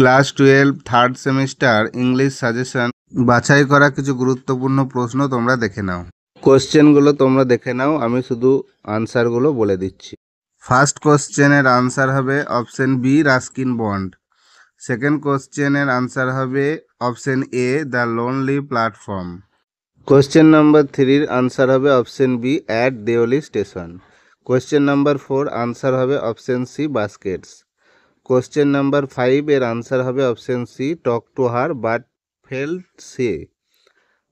Class 12 third semester English suggestion বাছাই করা কিছু গুরুত্বপূর্ণ প্রশ্ন তোমরা দেখে নাও। কোশ্চেনগুলো তোমরা দেখে নাও, আমি শুধু আনসারগুলো বলে দিচ্ছি। ফার্স্ট কোশ্চেনের আনসার হবে option B Ruskin Bond. Second কোশ্চেনের আনসার হবে option A the lonely platform. Question number 3 answer হবে option B at Deoli station. Question number 4 answer হবে option C baskets. Question number 5 এর আনসার হবে option C talk to her but felt sad.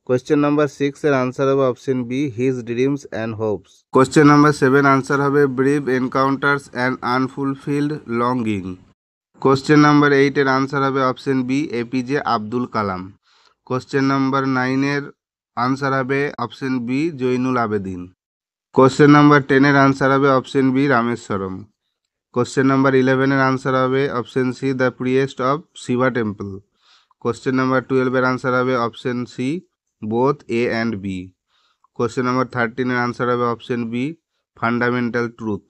Question number 6 এর answer হবে option B his dreams and hopes. Question number 7 answer হবে brief encounters and আনফুলফিলড longing. Question number 8 এর answer হবে option B APJ Abdul Kalam. Question number 9 এর answer হবে option B Jainul Abedin. Question number 10 এর answer হবে option B Rameswaram. Question number 11 এর answer হবে option C the priest of Shiva temple. Question number 12 এর আনসার হবে option C both A and B. Question number 13 এর answer হবে option B fundamental truth.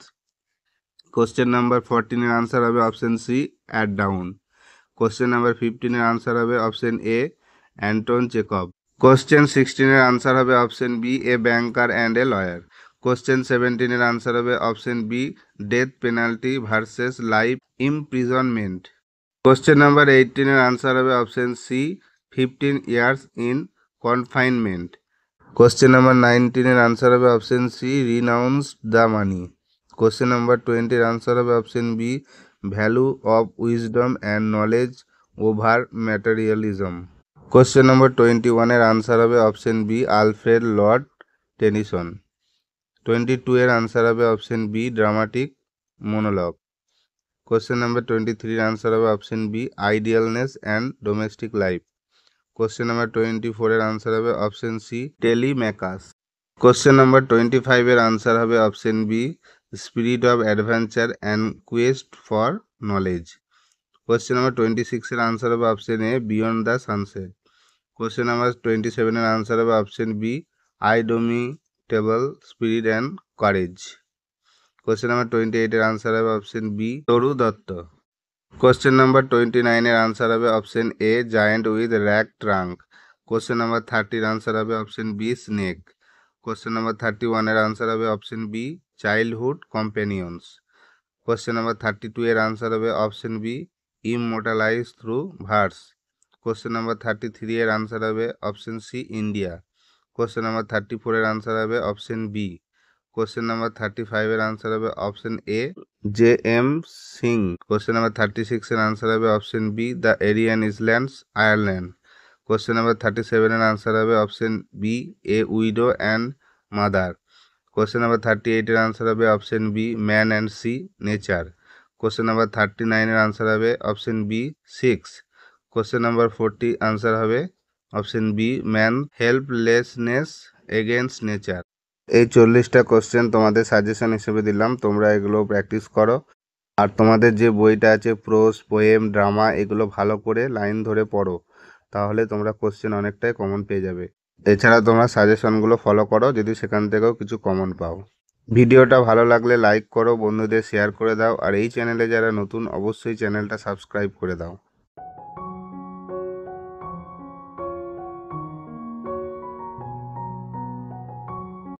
Question number 14 এর answer হবে option C at down. Question number 15 এর answer হবে option A Anton Chekhov. Question 16 এর answer হবে option B a banker and a lawyer. Question 17 এর answer হবে option B death penalty versus life imprisonment. Question number 18 এর answer হবে option C 15 years in confinement. Question number 19 এর answer হবে option C renounce the money. Question number 20 এর answer হবে option B value of wisdom and knowledge over materialism. Question number 21 এর answer হবে option B Alfred Lord Tennyson. 22 এর answer হবে option B dramatic monologue. Question number 23 এর answer হবে option B idealness and domestic life. Question number 24 এর answer হবে option C Telemachus. Question number 25 এর answer হবে option B spirit of adventure and quest for knowledge. Question number 26 এর answer হবে option A beyond the sunset. Question number 27 এর answer হবে option B indomitable spirit and courage. Question number 28 এর answer হবে option B Toru Dutt. Question number 29 এর answer হবে option A giant with rugged trunk. Question number 30 এর answer হবে option B snake. Question number 31 এর answer হবে option B childhood companions. Question number 32 এর answer হবে option B immortalize through verse. Question number 33 এর answer হবে option C India. Question number 34 এর answer হবে অপশন বি। কোশ্চেন নাম্বার 35 এর answer হবে option A J M Synge. Question number 36 এর answer হবে option B the Aran islands Ireland. Question number 37 এর answer হবে option B a widow and mother. Question number 38 এর answer হবে option B man and sea nature. Question number 39 এর answer হবে option B 6। Question number 40 answer হবে option B man helplessness against nature. এই 40টা question তোমাদের suggestion হিসেবে দিলাম, তোমরা এগুলো প্র্যাকটিস করো। আর তোমাদের যে বইটা আছে প্রোজ পোয়েম ড্রামা এগুলো ভালো করে লাইন ধরে পড়ো, তাহলে তোমরা কোশ্চেন অনেকটাই কমন পেয়ে যাবে। এছাড়া তোমরা সাজেশনগুলো ফলো করো যদি সেখান থেকেও কিছু কমন পাও। ভিডিওটা ভালো লাগলে লাইক করো, বন্ধুদের শেয়ার করে দাও, আর এই চ্যানেলে যারা নতুন অবশ্যই চ্যানেলটা সাবস্ক্রাইব করে দাও।